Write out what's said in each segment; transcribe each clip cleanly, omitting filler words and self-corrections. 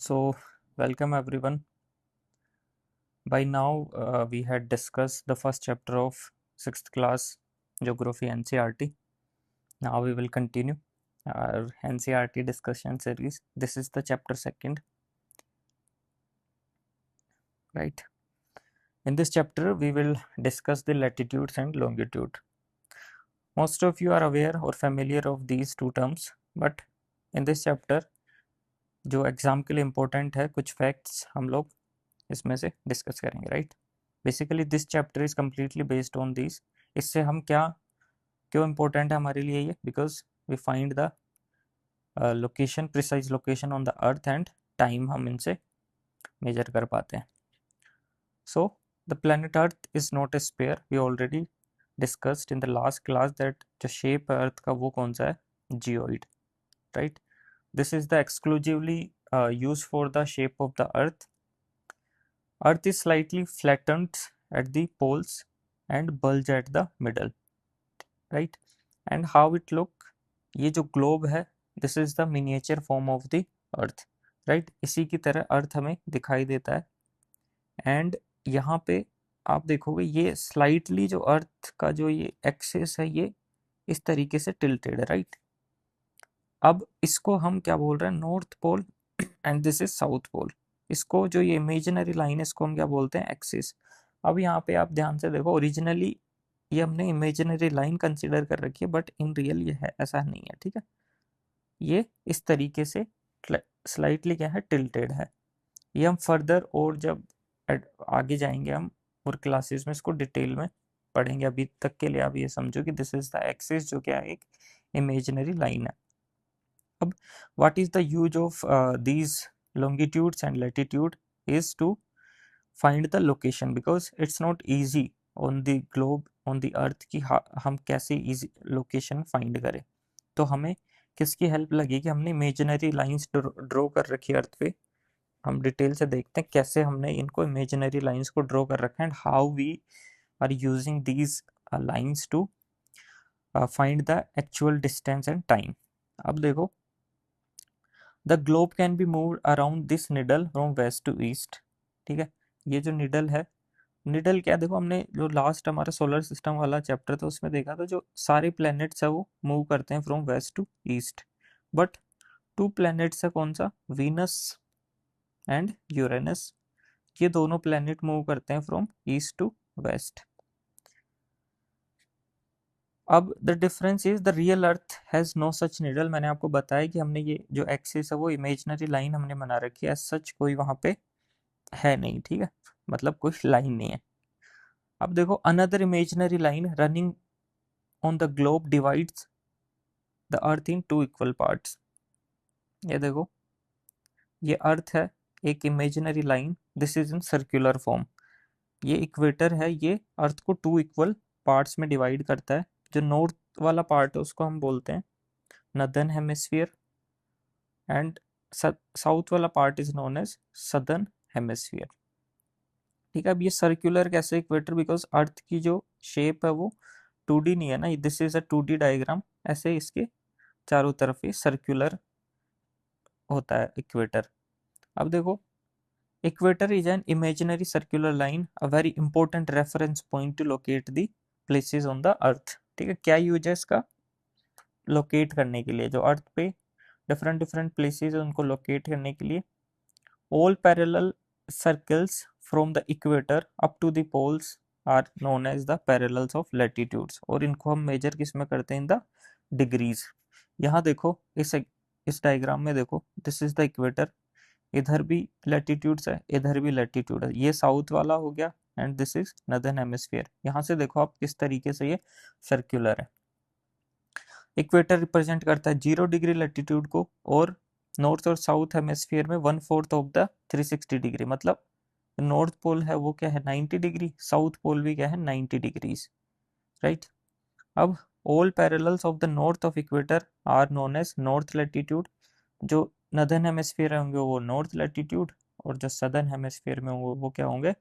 So, welcome everyone. By now, we had discussed the first chapter of 6th class Geography NCERT. Now, we will continue our NCERT discussion series. This is the chapter 2nd, right? In this chapter, we will discuss the latitudes and longitude. Most of you are aware or familiar of these two terms, but in this chapter, जो exam के लिए important है, कुछ facts हम लोग इसमें से discuss करेंगे, right? Basically this chapter is completely based on this. इससे हम क्या क्यों इम्पोर्टेंट है हमारे लिए ये? Because we find the location, precise location on the earth and time हम इनसे मेजर कर पाते हैं. So the planet earth is not a sphere. We already discussed in the last class that जो शेप है अर्थ का वो कौन सा है? Geoid, right? This is the exclusively use for the shape of the earth. Earth is slightly flattened at the poles and bulge at the middle, right? And how it look? ये जो globe है, this is the miniature form of the earth, right? इसी की तरह अर्थ हमें दिखाई देता है. एंड यहाँ पे आप देखोगे ये स्लाइटली जो अर्थ का जो ये एक्सेस है ये इस तरीके से टिल्टेड है, राइट? अब इसको हम क्या बोल रहे हैं? North pole and this is south pole. इसको जो ये इमेजिनरी लाइन है इसको हम क्या बोलते हैं? एक्सिस. अब यहाँ पे आप ध्यान से देखो, ओरिजिनली ये हमने इमेजिनरी लाइन कंसीडर कर रखी है, बट इन रियल ये है ऐसा नहीं है, ठीक है? ये इस तरीके से स्लाइटली क्या है? टिल्टेड है. ये हम फर्दर और जब आगे जाएंगे हम और क्लासेस में इसको डिटेल में पढ़ेंगे. अभी तक के लिए आप ये समझो कि दिस इज द एक्सिस जो क्या है? एक इमेजिनरी लाइन है. अब what is the use of these longitudes and latitude is to find the location, because it's not easy on the globe on the earth कि हम कैसे easy location find करें. तो हमें किसकी हेल्प लगेगी? हमने इमेजिनरी लाइंस ड्रॉ कर रखी है अर्थ पे. हम डिटेल से देखते हैं कैसे हमने इनको इमेजिनरी लाइंस को ड्रॉ कर रखा है and how we are using these lines to find the actual distance and time. अब देखो, the globe can be move around this needle from west to east. ठीक है, ये जो निडल है, निडल क्या? देखो हमने जो लास्ट हमारा सोलर सिस्टम वाला चैप्टर था उसमें देखा था जो सारे प्लैनेट्स है वो मूव करते हैं from west to east. But two planets है, कौन सा? Venus and Uranus. ये दोनों प्लैनेट मूव करते हैं फ्रॉम ईस्ट टू वेस्ट. अब the difference is the real earth has no such needle. मैंने आपको बताया कि हमने ये जो एक्सिस है वो इमेजिनरी लाइन हमने बना रखी है, सच कोई वहां पे है नहीं, ठीक है? मतलब कोई लाइन नहीं है. अब देखो, another imaginary line running on the globe divides the earth in two equal parts. ये देखो, ये अर्थ है, एक imaginary line, this is in circular form. ये इक्वेटर है, ये अर्थ को टू इक्वल पार्ट्स में डिवाइड करता है. जो नॉर्थ वाला पार्ट है उसको हम बोलते हैं नदर्न हेमिस्फीयर एंड साउथ वाला part is known as southern hemisphere. ठीक है, अब ये सर्कुलर कैसे इक्वेटर? बिकॉज अर्थ की जो शेप है वो 2D नहीं है ना, this is a 2D diagram. ऐसे इसके चारों तरफ ये सर्कुलर होता है इक्वेटर. अब देखो, equator is an imaginary circular line, a very important reference point two locate the places on the अर्थ. ठीक है, क्या यूज है इसका? लोकेट करने के लिए, जो अर्थ पे डिफरेंट डिफरेंट प्लेसेस है उनको लोकेट करने के लिए. All parallel circles from the equator up to the poles are known as the parallels of latitudes. और इनको हम मेजर किस में करते हैं? In the degrees. यहाँ देखो, इस डायग्राम में देखो, दिस इज द इक्वेटर. इधर भी लैटिट्यूड्स है, इधर भी लैटिट्यूड है. ये साउथ वाला हो गया and this is northern hemisphere. यहाँ से देखो आप किस तरीके से ये सर्कुलर है. इक्वेटर रिप्रेजेंट करता है 0 डिग्री लैटिट्यूड को, और नॉर्थ और साउथ हेमिस्फीयर में 1/4 ऑफ द 360 डिग्री. मतलब नॉर्थ पोल है वो क्या है? 90 डिग्री. साउथ पोल भी क्या है? 90 डिग्रीज, राइट? अब all parallels of the north of equator are known as north latitude. जो नदर्न हेमिस्फीयर होंगे वो नॉर्थ लैटिट्यूड, और जो सदर्न हेमिस्फीयर में होंगे वो क्या होंगे?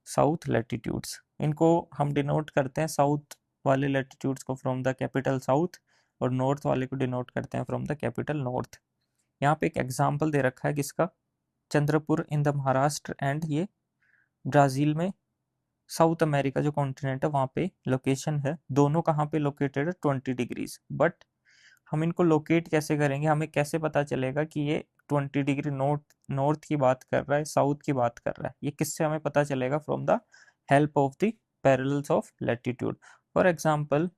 South latitudes. इनको हम डिनोट करते हैं, साउथ वाले लैटिट्यूड्स को फ्रॉम द कैपिटल साउथ, और नॉर्थ वाले को डिनोट करते हैं फ्रॉम द कैपिटल नॉर्थ. यहाँ पे एक एग्जाम्पल दे रखा है किसका? Chandrapur in the Maharashtra, and ये ब्राज़ील में साउथ अमेरिका जो कॉन्टिनेंट है वहाँ पे लोकेशन है। दोनों कहाँ पे लोकेटेड है? 20 डिग्रीज। बट हम इनको लोकेट कैसे करेंगे? हमें कैसे पता चलेगा कि ये 20 डिग्री नॉर्थ नॉर्थ की बात कर रहा है, साउथ की बात कर रहा है? ये किससे हमें पता चलेगा? From the help of the parallels of latitude. For example,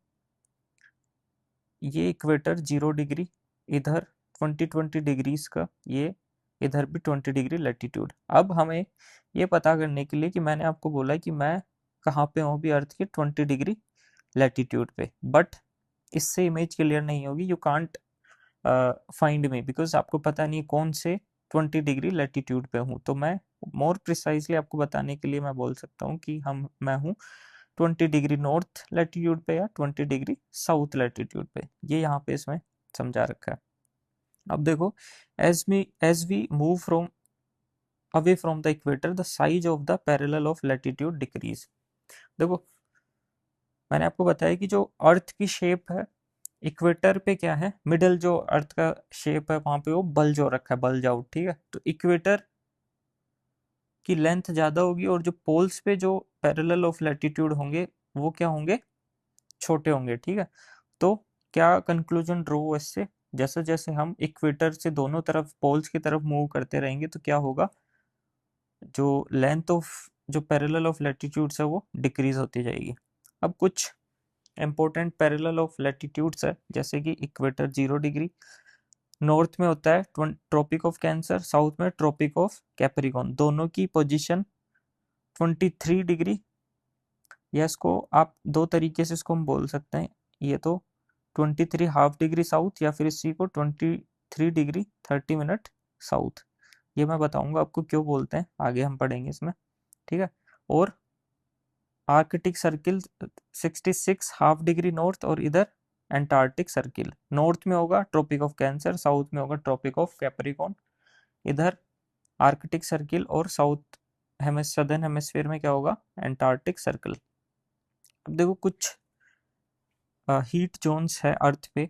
ये इक्वेटर 0 डिग्री, इधर 20 डिग्रीज का, ये इधर भी 20 डिग्री लैटिट्यूड। अब हमें ये पता करने के लिए कि मैंने आपको बोला कि मैं कहाँ पे हूँ अभी अर्थ के 20 डिग्री लैटिट्यूड पे, बट इससे इमेज क्लियर नहीं होगी। You can't find me because आपको पता नहीं कौन से 20 डिग्री लैटिट्यूड पे हूँ। तो मैं मोर प्रिसाइजली आपको बताने के लिए मैं बोल सकता हूँ कि मैं हूँ 20 डिग्री नॉर्थ लैटिट्यूड पे या 20 डिग्री साउथ लैटिट्यूड पे। ये यहाँ पे इसमें समझा रखा है। अब देखो, as we move from away from the equator the size of the parallel of latitude decreases. देखो, मैंने आपको बताया कि जो अर्थ की शेप है इक्वेटर पे क्या है, मिडल जो अर्थ का शेप है वहां पे वो बल्ज हो रखा है, बल्ज आउट, ठीक है। तो इक्वेटर की लेंथ ज्यादा होगी और जो पोल्स पे जो पैरेलल ऑफ लैटिट्यूड होंगे वो क्या होंगे? छोटे होंगे, ठीक है। तो क्या कंक्लूजन ड्रॉ हुआ इससे? जैसे जैसे हम इक्वेटर से दोनों तरफ पोल्स की तरफ मूव करते रहेंगे तो क्या होगा? जो लेंथ ऑफ जो पैरेलल ऑफ लैटिट्यूड्स है वो डिक्रीज होती जाएगी। अब कुछ इंपॉर्टेंट पैरेलल ऑफ लैटिट्यूड्स है, जैसे कि इक्वेटर 0 डिग्री, नॉर्थ में होता है ट्रॉपिक ऑफ कैंसर, साउथ में ट्रॉपिक ऑफ कैप्रिकॉर्न। दोनों की पोजीशन 23 डिग्री, या इसको आप दो तरीके से इसको हम बोल सकते हैं। ये तो 23 हाफ डिग्री साउथ, या फिर इसी को 23 डिग्री 30 मिनट साउथ। ये मैं बताऊंगा आपको क्यों बोलते हैं, आगे हम पढ़ेंगे इसमें, ठीक है। और Arctic circle 66 half degree north, और इधर एंटार्क्टिक सर्किल। नॉर्थ में होगा ट्रॉपिक ऑफ कैंसर, साउथ में होगा ट्रॉपिक ऑफ कैप्रिकॉर्न। इधर आर्कटिक सर्किल और साउथ सदर्न हेमिस्फीयर में क्या होगा? Antarctic circle. अब देखो, कुछ हीट जोन्स है अर्थ पे,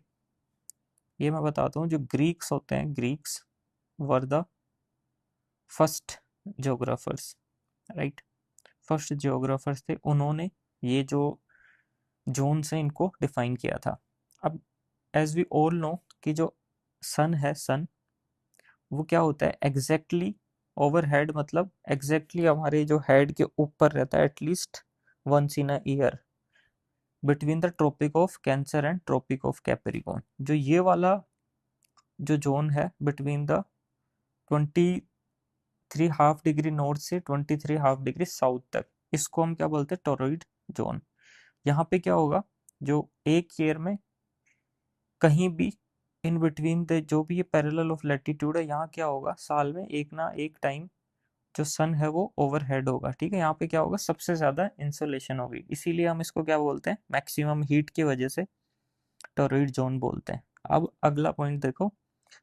ये मैं बताता हूँ। जो ग्रीक्स होते हैं, Greeks were the first geographers, right. First geographers थे, उन्होंने ये जो जोन्स हैं इनको डिफाइन किया था। अब एज वी ऑल नो कि जो सन है, सन वो क्या होता है? एग्जैक्टली ओवर हेड, मतलब एग्जैक्टली हमारे जो हेड के ऊपर रहता है, at least once in a year, between the tropic of Cancer and tropic of Capricorn. जो ये वाला जो जोन है between the 23 half degree north से 23 हाफ डिग्री साउथ तक, इसको हम क्या बोलते हैं? Toroid zone. यहाँ पे क्या होगा? जो एक ईयर में कहीं भी इन बिटवीन द जो भी ये पैरेलल ऑफ लैटिट्यूड है, यहाँ क्या होगा? साल में एक ना एक टाइम जो सन है वो ओवरहेड होगा, ठीक है। यहाँ पे क्या होगा? सबसे ज्यादा इंसोलेशन होगी, इसीलिए हम इसको क्या बोलते हैं? मैक्सिमम हीट की वजह से टॉरॉइड जोन बोलते हैं। अब अगला पॉइंट देखो,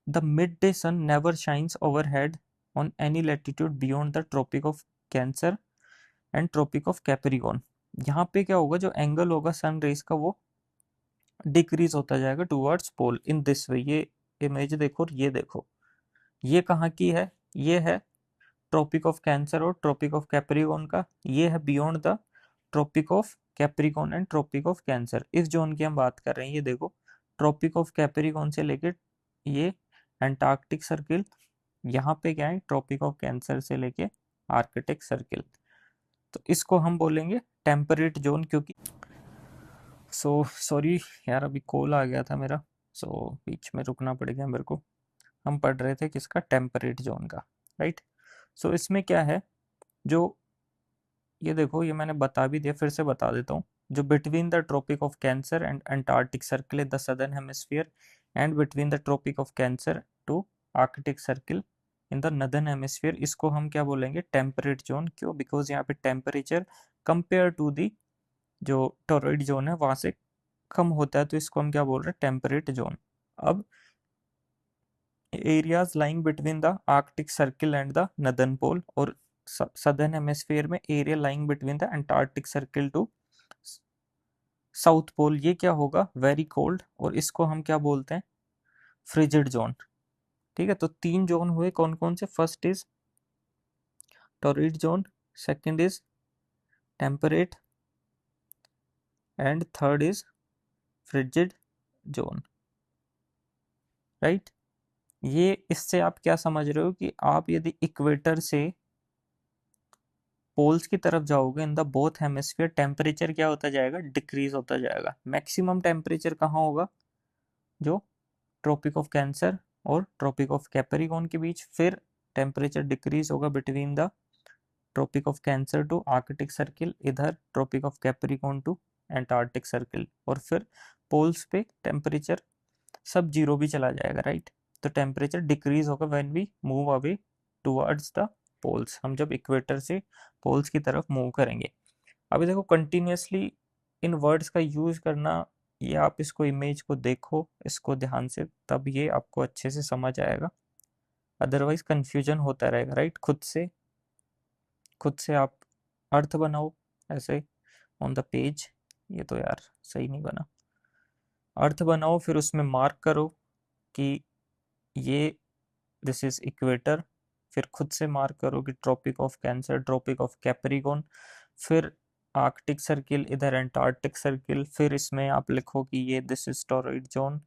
the mid day sun never shines overhead on any latitude beyond the tropic of Cancer and tropic of Capricorn. यहाँ पे क्या होगा? जो एंगल होगा सन रेस का वो डिक्रीज होता जाएगा towards pole in this way. ये इमेज देखो और ये देखो, ये कहाँ की है? ये है ट्रॉपिक ऑफ कैंसर और ट्रॉपिक ऑफ कैप्रिकॉर्न का। ये है beyond the tropic of Capricorn and tropic of Cancer, इस जोन की हम बात कर रहे हैं। ये देखो, ट्रॉपिक ऑफ कैप्रिकॉर्न से लेके ये एंटार्क्टिक सर्किल, यहाँ पे क्या है? ट्रॉपिक ऑफ कैंसर से लेके आर्कटिक सर्किल। तो इसको हम बोलेंगे टेम्परेट जोन, क्योंकि सॉरी यार, अभी कॉल आ गया था मेरा, बीच में रुकना पड़ गया मेरे को। हम पढ़ रहे थे किसका? टेम्परेट जोन का, राइट। इसमें क्या है? जो ये देखो, ये मैंने बता भी दिया, फिर से बता देता हूँ। जो between the tropic of Cancer and Antarctic circle in the southern hemisphere, and between the tropic of Cancer to Arctic circle in the northern hemisphere, इसको हम क्या बोलेंगे? Temperate zone. क्यों? बिकॉज यहाँ पे टेम्परेचर कंपेयर टू दी जो torrid zone है वहां से कम होता है, तो इसको हम क्या बोल रहे हैं? Temperate zone. अब areas lying between the Arctic circle and the northern pole, और सदर्न हेमिस्फीयर में area lying between the Antarctic circle to south pole, ये क्या होगा? वेरी कोल्ड, और इसको हम क्या बोलते हैं? फ्रिजिड जोन, ठीक है। तो तीन जोन हुए, कौन कौन से? First is torrid zone, second is temperate, and third is frigid zone, right. ये इससे आप क्या समझ रहे हो कि आप यदि इक्वेटर से पोल्स की तरफ जाओगे in the both hemisphere, temperature क्या होता जाएगा, डिक्रीज होता जाएगा। मैक्सिमम टेम्परेचर कहाँ होगा, जो ट्रॉपिक ऑफ कैंसर और ट्रॉपिक ऑफ कैप्रिकॉर्न के बीच, फिर टेम्परेचर डिक्रीज होगा between the tropic of Cancer to Arctic circle, इधर Tropic of Capricorn to Antarctic circle, और फिर पोल्स पे टेम्परेचर सब जीरो भी चला जाएगा, राइट। तो टेम्परेचर डिक्रीज होगा when we move away towards the poles, हम जब इक्वेटर से पोल्स की तरफ मूव करेंगे। अभी देखो कंटिन्यूसली इन वर्ड्स का यूज करना, ये आप इसको इमेज को देखो इसको ध्यान से, तब ये आपको अच्छे से समझ आएगा, अदरवाइज कंफ्यूजन होता रहेगा, राइट। खुद से आप अर्थ बनाओ ऐसे ऑन द पेज, ये तो यार सही नहीं बना, अर्थ बनाओ फिर उसमें मार्क करो कि ये दिस इज इक्वेटर, फिर खुद से मार्क करो कि tropic of Cancer, tropic of Capricorn, फिर आर्कटिक सर्किल, इधर एंटार्क्टिक सर्किल, फिर इसमें आप लिखो कि ये दिस इज टॉरॉइड जोन,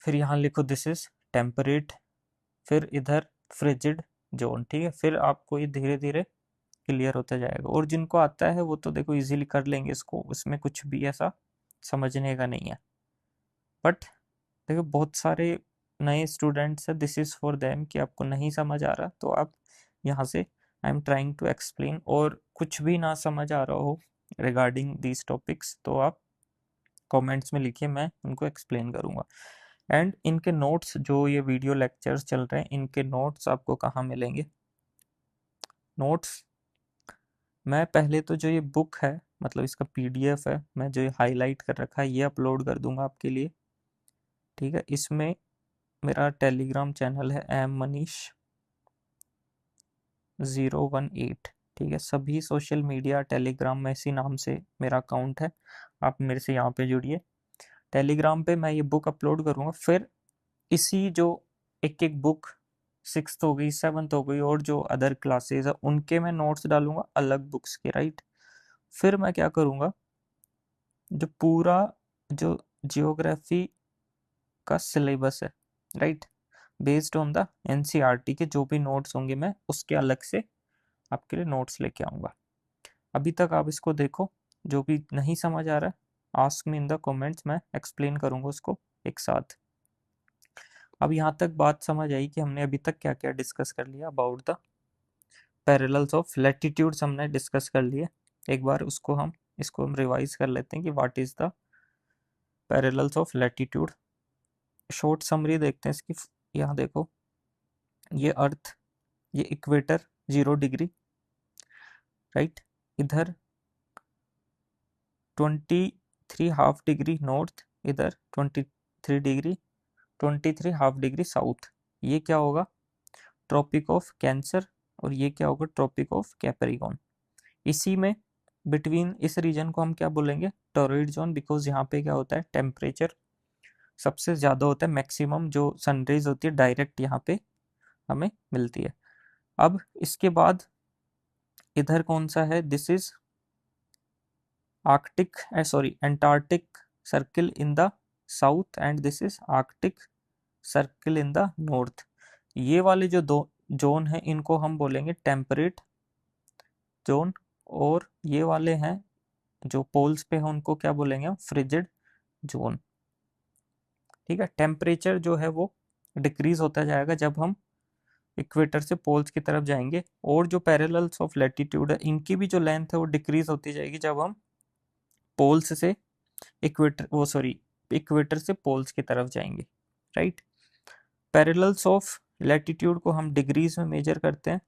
फिर यहाँ लिखो दिस इज टेम्परेट, फिर इधर फ्रिजिड जोन, ठीक है। फिर आपको ये धीरे धीरे क्लियर होता जाएगा, और जिनको आता है वो तो देखो इजीली कर लेंगे इसको, उसमें कुछ भी ऐसा समझने का नहीं है। बट देखो बहुत सारे नए स्टूडेंट्स हैं, दिस इज फॉर देम कि आपको नहीं समझ आ रहा तो आप यहाँ से I am trying to explain, और कुछ भी ना समझ आ रहा हो रिगार्डिंग दीज टॉपिक्स तो आप कमेंट्स में लिखिए, मैं उनको एक्सप्लेन करूँगा। एंड इनके नोट्स, जो ये वीडियो लेक्चर्स चल रहे हैं, इनके नोट्स आपको कहाँ मिलेंगे, नोट्स मैं पहले तो जो ये बुक है मतलब इसका पीडीएफ है, मैं जो ये हाईलाइट कर रखा है ये अपलोड कर दूंगा आपके लिए, ठीक है। इसमें मेरा टेलीग्राम चैनल है mManish018, ठीक है। सभी सोशल मीडिया टेलीग्राम में इसी नाम से मेरा अकाउंट है, आप मेरे से यहाँ पे जुड़िए। टेलीग्राम पे मैं ये बुक अपलोड करूँगा, फिर इसी जो एक एक बुक, सिक्स्थ हो गई, सेवन्थ हो गई, और जो अदर क्लासेस है उनके मैं नोट्स डालूंगा अलग बुक्स के, राइट। फिर मैं क्या करूँगा, जो पूरा जो जियोग्राफी का सिलेबस है, right, based on the NCERT के जो भी नोट्स होंगे मैं उसके अलग से आपके लिए नोट्स लेके आऊँगा। अभी तक आप इसको देखो, जो भी नहीं समझ आ रहा है ask me in the comments, मैं एक्सप्लेन करूँगा उसको एक साथ। अब यहाँ तक बात समझ आई कि हमने अभी तक क्या क्या डिस्कस कर लिया about the parallels of latitudes, हमने डिस्कस कर लिए। एक बार इसको हम रिवाइज कर लेते हैं कि what is the parallels of latitude. Short summary देखते हैं इसकी, यहाँ देखो, ये अर्थ, ये इक्वेटर 0 डिग्री, राइट, इधर 23.5 डिग्री नॉर्थ, इधर 23 डिग्री, 23.5 डिग्री साउथ, ये क्या होगा, ट्रॉपिक ऑफ कैंसर, और ये क्या होगा, ट्रॉपिक ऑफ कैप्रिकॉर्न। इसी में बिटवीन इस रीजन को हम क्या बोलेंगे, टॉरॉइड जोन, बिकॉज यहाँ पे क्या होता है, टेम्परेचर सबसे ज़्यादा होता है, मैक्सिमम जो सनरेज होती है डायरेक्ट यहाँ पे हमें मिलती है। अब इसके बाद इधर कौन सा है, this is Arctic, sorry Antarctic circle in the south, and this is Arctic circle in the north. ये वाले जो दो जोन है इनको हम बोलेंगे टेम्परेट जोन, और ये वाले हैं जो पोल्स पे हैं उनको क्या बोलेंगे हम, फ्रिजिड जोन, ठीक है। टेम्परेचर जो है वो डिक्रीज होता जाएगा जब हम इक्वेटर से पोल्स की तरफ जाएंगे, और जो पैरेलल्स ऑफ लैटिट्यूड है इनकी भी जो लेंथ है वो डिक्रीज होती जाएगी जब हम पोल्स से इक्वेटर से पोल्स की तरफ जाएंगे, राइट। पैरेलल्स ऑफ लैटिट्यूड को हम डिग्रीज में मेजर करते हैं।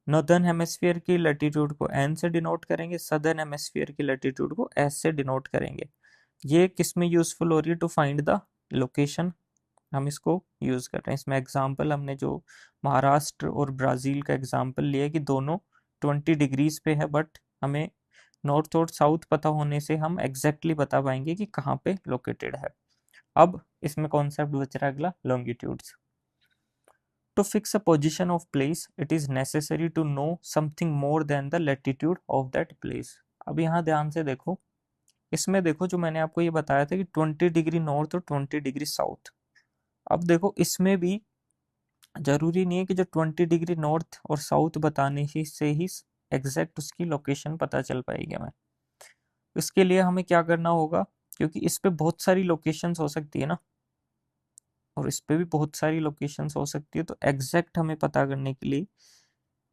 नॉर्दर्न हेमिस्फीयर की लैटिट्यूड को एन से डिनोट करेंगे, सदर्न हेमिस्फीयर की लैटिट्यूड को एस से डिनोट करेंगे। ये किस में यूजफुल हो रही है, टू फाइंड द लोकेशन, हम इसको यूज कर रहे हैं। इसमें एग्जांपल हमने जो महाराष्ट्र और ब्राजील का एग्जांपल लिया कि दोनों 20 डिग्रीज पे है, बट हमें नॉर्थ और साउथ पता होने से हम एग्जैक्टली बता पाएंगे कि कहाँ पे लोकेटेड है। अब इसमें कॉन्सेप्ट बच रहा है अगला, longitudes. To fix a position of place, it is necessary to know something more than the latitude of that place. अब यहाँ ध्यान से देखो, इसमें देखो जो मैंने आपको ये बताया था कि 20 डिग्री नॉर्थ और 20 डिग्री साउथ। अब देखो इसमें भी जरूरी नहीं है कि जो 20 डिग्री नॉर्थ और साउथ बताने ही से ही एग्जैक्ट उसकी लोकेशन पता चल पाएगी हमें। इसके लिए हमें क्या करना होगा, क्योंकि इस पे बहुत सारी लोकेशंस हो सकती है ना, और इस पे भी बहुत सारी लोकेशंस हो सकती है, तो एग्जैक्ट हमें पता करने के लिए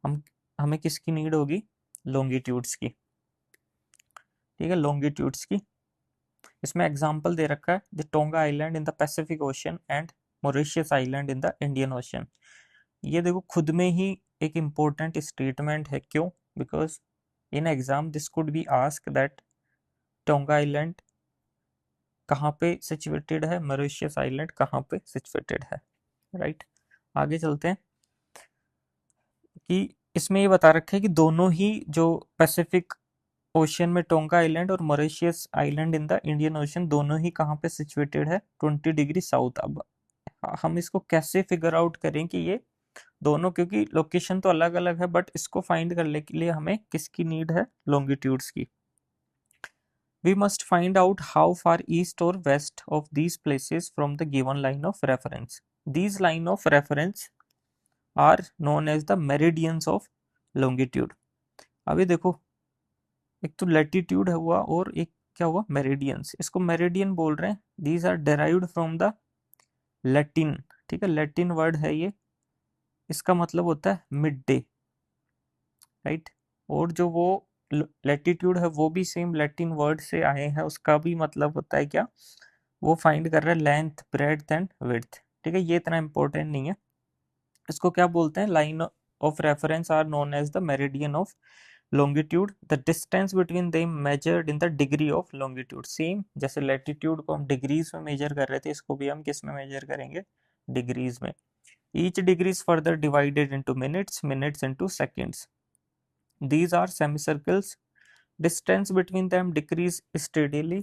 हम हमें किसकी नीड होगी, लॉन्गिट्यूड्स की। ठीक है, लॉन्गिट्यूड्स की। इसमें एग्जांपल दे रखा है, the tonga island in the Pacific ocean and Mauritius island in the Indian ocean. ये देखो खुद में ही एक इम्पोर्टेंट स्टेटमेंट है। क्यों? Because in exam this could be ask that tonga island कहाँ पे सिचुएटेड है, मॉरिशस आइलैंड कहाँ पे सिचुएटेड है। राइट, आगे चलते हैं कि इसमें ये बता रखा है कि दोनों ही जो पैसिफिक ओशन में टोंगा आइलैंड और Mauritius island in the Indian ocean दोनों ही कहाँ पे सिचुएटेड है, 20 डिग्री साउथ। अब हम इसको कैसे फिगर आउट करें कि ये दोनों, क्योंकि लोकेशन तो अलग अलग है, बट इसको फाइंड करने के लिए हमें किसकी नीड है, लॉन्गिट्यूड्स की। We must find out how far east or west of these places from the given line of reference. These line of reference are known as the meridians of longitude. अभी देखो, एक तो latitude हुआ और एक क्या हुआ, मेरिडियंस। इसको मेरिडियन बोल रहे हैं, these are derived from the Latin. ठीक है, लैटिन वर्ड है ये, इसका मतलब होता है मिड डे। राइट, और जो वो लैटिट्यूड है वो भी सेम लैटिन वर्ड से आए हैं, उसका भी मतलब होता है क्या, वो फाइंड कर रहा है लेंथ, ब्रेड्थ एंड विड्थ। ठीक है, ये इतना इंपॉर्टेंट नहीं है। इसको क्या बोलते हैं, line of reference are known as the meridian of longitude. The distance between them measured in the degree of longitude. Same जैसे लैटिट्यूड को हम डिग्रीज में मेजर कर रहे थे, इसको भी हम किस में मेजर करेंगे, डिग्रीज में। Each degree is further divided into minutes, minutes into seconds. These are semicircles. Distance between them decrease steadily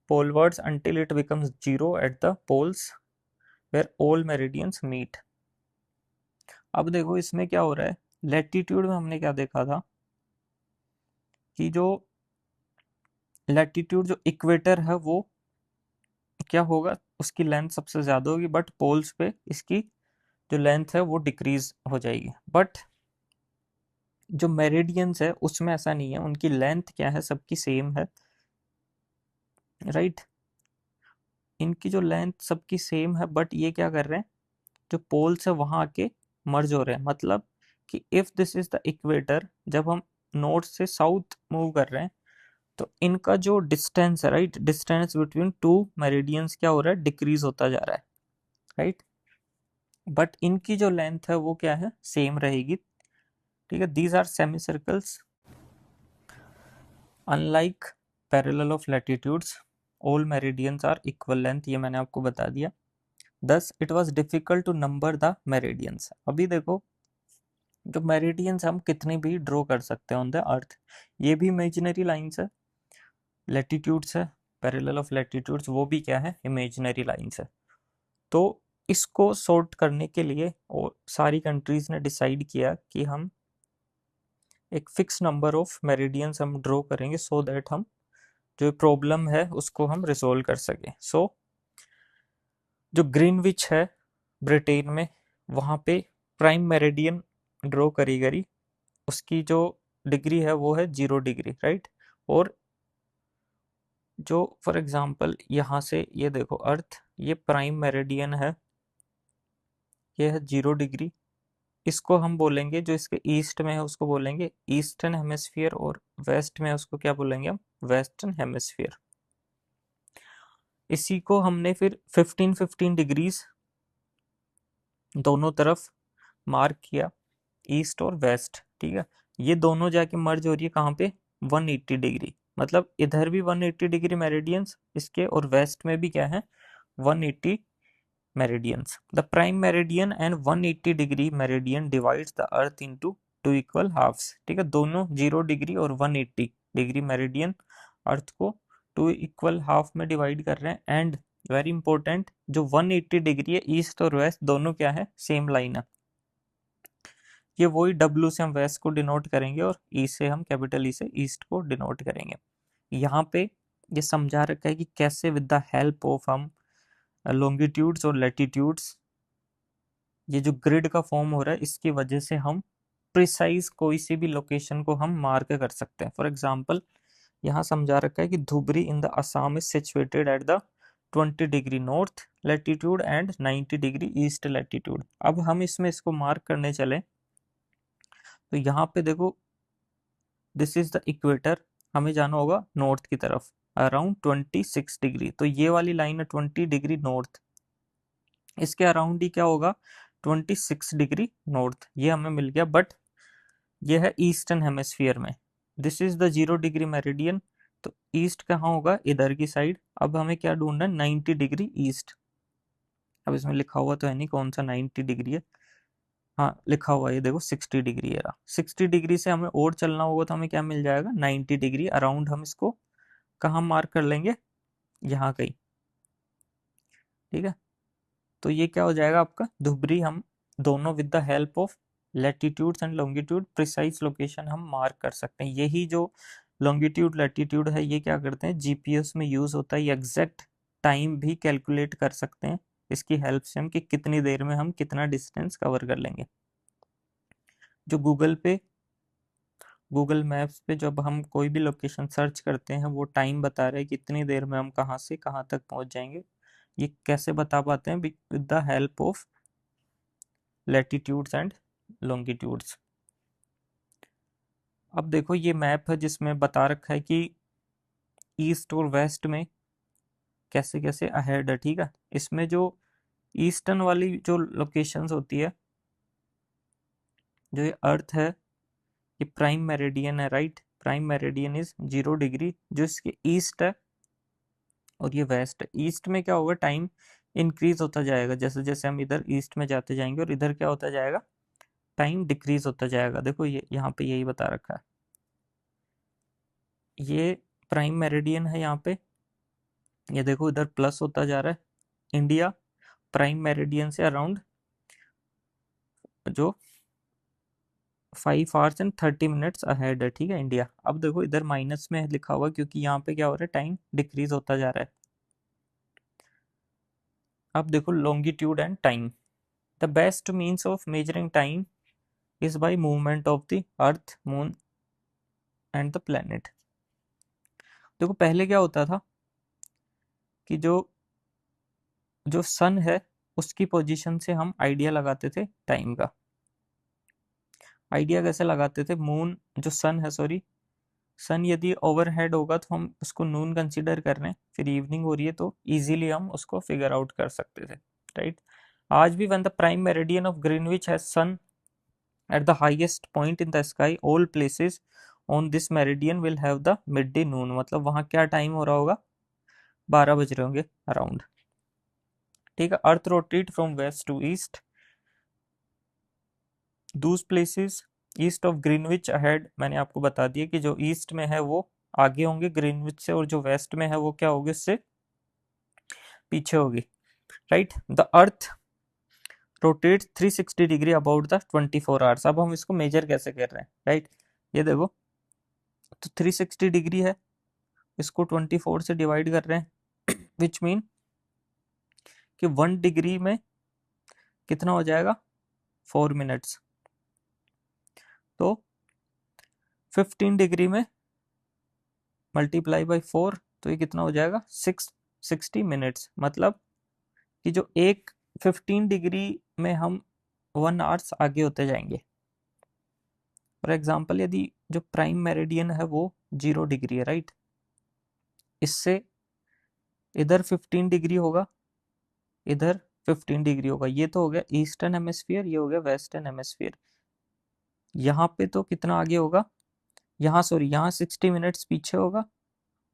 polewards until it becomes zero at the poles where all meridians meet. अब देखो इसमें क्या हो रहा है, latitude में हमने क्या देखा था कि जो लैटिट्यूड जो इक्वेटर है वो क्या होगा, उसकी लेंथ सबसे ज्यादा होगी, बट पोल्स पे इसकी जो लेंथ है वो डिक्रीज हो जाएगी। बट जो मेरिडियंस है उसमें ऐसा नहीं है, उनकी लेंथ क्या है, सबकी सेम है। राइट, इनकी जो लेंथ सबकी सेम है, बट ये क्या कर रहे हैं, जो पोल्स है वहां आके मर्ज हो रहे हैं। मतलब कि if this is the equator, जब हम नॉर्थ से साउथ मूव कर रहे हैं तो इनका जो डिस्टेंस है, right, distance between two meridians क्या हो रहा है, डिक्रीज होता जा रहा है। राइट, बट इनकी जो लेंथ है वो क्या है, सेम रहेगी। ठीक है, these are semi circles unlike parallel of latitudes all meridians are equal length, ये मैंने आपको बता दिया। Thus it was difficult to number the meridians. अभी देखो जो मेरिडियंस हम कितने भी ड्रॉ कर सकते हैं ऑन द अर्थ, ये भी इमेजिनरी लाइंस है। लैटिट्यूड्स है, पैरेलल ऑफ लैटिट्यूड्स, वो भी क्या है, इमेजिनरी लाइंस है। तो इसको सॉर्ट करने के लिए और सारी कंट्रीज ने डिसाइड किया कि हम एक फिक्स नंबर ऑफ मेरिडियंस हम ड्रॉ करेंगे, सो दैट हम जो प्रॉब्लम है उसको हम रिजोल्व कर सकें। सो जो ग्रीनविच है ब्रिटेन में, वहाँ पे प्राइम मेरिडियन ड्रॉ करी गई, उसकी जो डिग्री है वो है 0 डिग्री। राइट, और जो फॉर एग्जांपल यहाँ से ये देखो अर्थ, ये प्राइम मेरिडियन है, ये है 0 डिग्री। इसको हम बोलेंगे, जो इसके ईस्ट में है उसको बोलेंगे ईस्टर्न हेमिस्फीयर, और वेस्ट में उसको क्या बोलेंगे हम, वेस्टर्न हेमिस्फीयर। इसी को हमने फिर 15-15 डिग्रीज दोनों तरफ मार्क किया, ईस्ट और वेस्ट। ठीक है, ये दोनों जाके मर्ज हो रही है कहाँ पे, 180 डिग्री। मतलब इधर भी 180 डिग्री मेरिडियंस इसके, और वेस्ट में भी क्या है, 180 meridians. The prime meridian and 180 degree meridian divides the earth into two equal halves. ठीक है, दोनों 0 डिग्री और 180 डिग्री मेरिडियन अर्थ को 2 इक्वल हाफ में डिवाइड कर रहे हैं। एंड वेरी इंपॉर्टेंट, जो 180 डिग्री है ईस्ट और वेस्ट दोनों क्या है, सेम लाइन है। ये वही W से हम वेस्ट को डिनोट करेंगे और E से हम कैपिटल E से ईस्ट को डिनोट करेंगे। यहाँ पे ये समझा रखा है कि कैसे विद द हेल्प ऑफ हम लॉन्गिट्यूड्स और लैटिट्यूड्स, ये जो ग्रिड का फॉर्म हो रहा है इसकी वजह से हम प्रिसाइज कोई सी भी लोकेशन को हम मार्क कर सकते हैं। फॉर एग्जांपल यहाँ समझा रखा है कि Dhubri in the Assam is situated at the 20 degree north latitude and 90 degree east latitude. अब हम इसमें इसको मार्क करने चले तो यहाँ पे देखो दिस इज द इक्वेटर, हमें जाना होगा नॉर्थ की तरफ अराउंड 26 डिग्री, तो ये वाली लाइन है 20 डिग्री नॉर्थ, इसके अराउंड ही क्या होगा 26 डिग्री नॉर्थ, ये हमें मिल गया। बट ये है ईस्टर्न हेमिस्फीयर में, this is the 0 degree meridian, तो ईस्ट कहाँ होगा इधर की साइड। अब हमें क्या ढूंढना है 90 डिग्री ईस्ट। अब इसमें लिखा हुआ तो है नहीं कौन सा 90 डिग्री है, हाँ लिखा हुआ है ये देखो 60 डिग्री है। 60 डिग्री से हमें और चलना होगा तो हमें क्या मिल जाएगा 90 डिग्री अराउंड, हम इसको कहाँ मार्क कर लेंगे यहाँ कहीं, ठीक है। तो ये क्या हो जाएगा आपका धुबरी, हम दोनों with the help of latitudes and longitude precise location हम मार्क कर सकते हैं। यही जो लॉन्गिट्यूड लैटिट्यूड है ये क्या करते हैं जीपीएस में यूज होता है, ये एग्जैक्ट टाइम भी कैलकुलेट कर सकते हैं इसकी हेल्प से हम कि कितनी देर में हम कितना डिस्टेंस कवर कर लेंगे। जो गूगल मैप्स पे जब हम कोई भी लोकेशन सर्च करते हैं वो टाइम बता रहे हैं कितनी देर में हम कहाँ से कहाँ तक पहुँच जाएंगे। ये कैसे बता पाते हैं with the help of latitudes and longitudes. अब देखो ये मैप है जिसमें बता रखा है कि ईस्ट और वेस्ट में कैसे कैसे अहेड है, ठीक है। इसमें जो ईस्टर्न वाली जो लोकेशंस होती है, जो ये अर्थ है ये प्राइम मेरिडियन है, right, prime meridian is 0 degree, जो इसके ईस्ट है और ये वेस्ट है। ईस्ट में क्या होगा टाइम इंक्रीज होता जाएगा जैसे जैसे हम इधर ईस्ट में जाते जाएंगे, और इधर क्या होता जाएगा टाइम डिक्रीज होता जाएगा। देखो ये यहाँ पे यही बता रखा है, ये प्राइम मेरिडियन है यहाँ पे, ये देखो इधर प्लस होता जा रहा है। इंडिया प्राइम मेरिडियन से अराउंड जो 5 आवर्स एंड 30 मिनट्स अहेड है, ठीक है इंडिया। अब देखो इधर माइनस में लिखा हुआ क्योंकि यहाँ पे क्या हो रहा है टाइम डिक्रीज होता जा रहा है। अब देखो longitude and time, the best means of measuring time is by movement of the earth moon and the planet. देखो पहले क्या होता था कि जो जो सन है उसकी पोजीशन से हम आइडिया लगाते थे टाइम का। आइडिया कैसे लगाते थे, मून जो सन है सॉरी सन यदि ओवरहेड होगा तो हम उसको नून कंसीडर कर रहे हैं, फिर इवनिंग हो रही है तो इजीली हम उसको फिगर आउट कर सकते थे, राइट। आज भी when the prime meridian of Greenwich has sun at the highest point in the sky all places on this meridian will have the mid day noon, मतलब वहां क्या टाइम हो रहा होगा 12 बज रहे होंगे अराउंड, ठीक है। Earth rotate from west to east, thus places east of Greenwich ahead, मैंने आपको बता दिया कि जो ईस्ट में है वो आगे होंगे ग्रीनविच से, और जो वेस्ट में है वो क्या होगी उससे पीछे होगी, right. The earth rotate 360 degree about the 24 hours. अब हम इसको मेजर कैसे कर रहे हैं, राइट, ये देखो तो 360 डिग्री है, इसको 24 से डिवाइड कर रहे हैं विच मीन कि 1 डिग्री में कितना हो जाएगा 4 मिनट्स, तो 15 डिग्री में मल्टीप्लाई बाई 4 तो ये कितना हो जाएगा 660 मिनट्स, मतलब कि जो एक 15 डिग्री में हम 1 आवर्स आगे होते जाएंगे। फॉर एग्जाम्पल यदि जो प्राइम मेरिडियन है वो 0 डिग्री है, राइट, इससे इधर 15 डिग्री होगा, इधर 15 डिग्री होगा, ये तो हो गया ईस्टर्न हेमिस्फीयर, ये हो गया वेस्टर्न हेमिस्फीयर। यहाँ पे तो कितना आगे होगा, यहाँ सॉरी यहाँ 60 मिनट्स पीछे होगा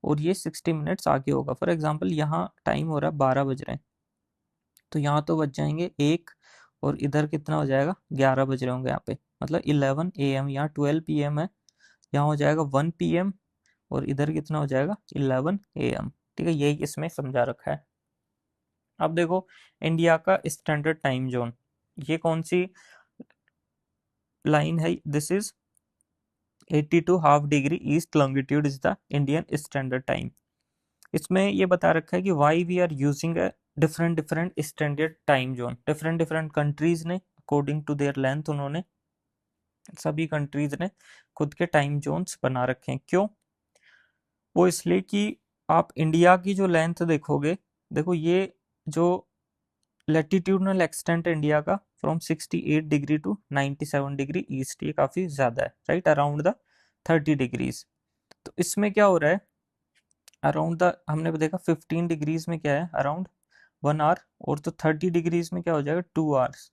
और ये 60 मिनट्स आगे होगा। फॉर एग्जाम्पल यहाँ टाइम हो रहा है 12 बज रहे हैं, तो यहाँ तो बज जाएंगे 1, और इधर कितना हो जाएगा 11 बज रहे होंगे यहाँ पे, मतलब 11 AM, यहाँ 12 PM है, यहाँ हो जाएगा 1 PM, और इधर कितना हो जाएगा 11 AM, ठीक है, यही इसमें समझा रखा है। अब देखो इंडिया का स्टैंडर्ड टाइम जोन, ये कौन सी लाइन है, this is 82.5 degree east longitude is the Indian standard time. इसमें ये बता रखा है कि why we are using a different different standard time zone. Different different countries ने अकॉर्डिंग टू देयर लेंथ, उन्होंने सभी कंट्रीज ने खुद के टाइम जोन्स बना रखे हैं। क्यों? वो इसलिए कि आप इंडिया की जो लेंथ देखोगे, देखो ये जो लैटिट्यूडनल एक्सटेंट इंडिया का from 68 degree to 97 degree east, ये काफी ज्यादा है, राइट, अराउंड द 30 डिग्रीज। तो इसमें क्या हो रहा है, अराउंड द हमने देखा 15 डिग्रीज में क्या है, अराउंड 1 आवर, और तो 30 डिग्रीज में क्या हो जाएगा, 2 आवर्स।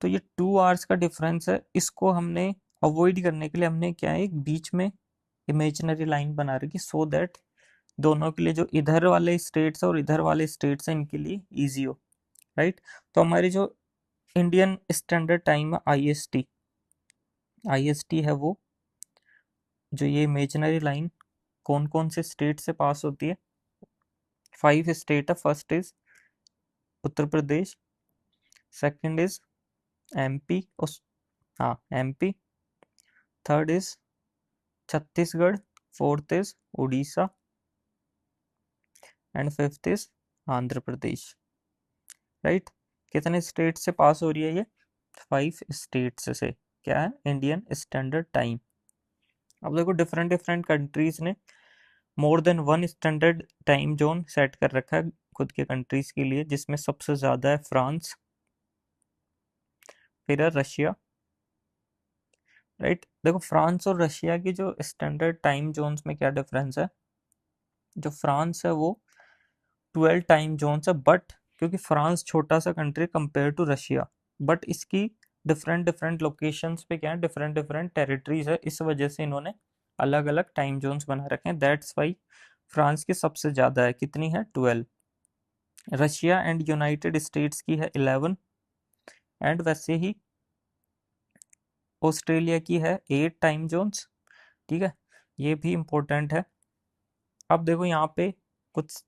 तो ये 2 आवर्स का डिफरेंस है, इसको हमने अवॉइड करने के लिए हमने क्या है, एक बीच में इमेजिनरी लाइन बना रखी, सो दैट दोनों के लिए, जो इधर वाले स्टेट्स और इधर वाले स्टेट्स हैं, इनके लिए इजी हो, राइट। तो हमारी जो Indian standard time IST, IST है वो, जो ये इमेजिनरी लाइन कौन कौन से स्टेट से पास होती है, 5 स्टेट है। First is Uttar Pradesh, second is MP, उस हाँ MP, third is Chhattisgarh, fourth is Orissa, and fifth is Andhra Pradesh, right. कितने स्टेट से पास हो रही है ये, 5 स्टेट्स से क्या है, इंडियन स्टैंडर्ड टाइम। अब देखो डिफरेंट डिफरेंट कंट्रीज ने more than one standard time zone set कर रखा है खुद के कंट्रीज के लिए, जिसमें सबसे ज्यादा है फ्रांस, फिर है रशिया, राइट। देखो फ्रांस और रशिया की जो स्टैंडर्ड टाइम जोन्स में क्या डिफरेंस है, जो फ्रांस है वो 12 टाइम जोन्स है, बट क्योंकि फ्रांस छोटा सा country compare to Russia, but इसकी डिफरेंट डिफरेंट लोकेशंस पे क्या है, डिफरेंट डिफरेंट टेरिटरीज है, इस वजह से इन्होंने अलग अलग टाइम जोन्स बना रखे हैं। दैट्स वाई फ्रांस की सबसे ज्यादा है, कितनी है, 12। रशिया एंड यूनाइटेड स्टेट्स की है 11, एंड वैसे ही ऑस्ट्रेलिया की है 8 टाइम जोन्स, ठीक है, ये भी इम्पोर्टेंट है। अब देखो यहाँ पे कुछ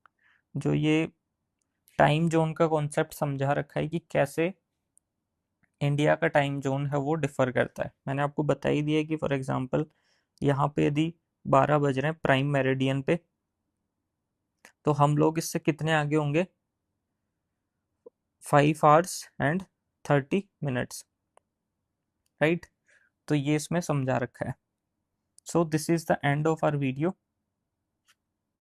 जो ये टाइम जोन का कॉन्सेप्ट समझा रखा है कि कैसे इंडिया का टाइम जोन है वो डिफर करता है। मैंने आपको बता ही दिया कि फॉर एग्जांपल यहाँ पे यदि 12 बज रहे हैं प्राइम मेरिडियन पे, तो हम लोग इससे कितने आगे होंगे, 5 hours and 30 minutes, राइट। तो ये इसमें समझा रखा है। So this is the end of our video.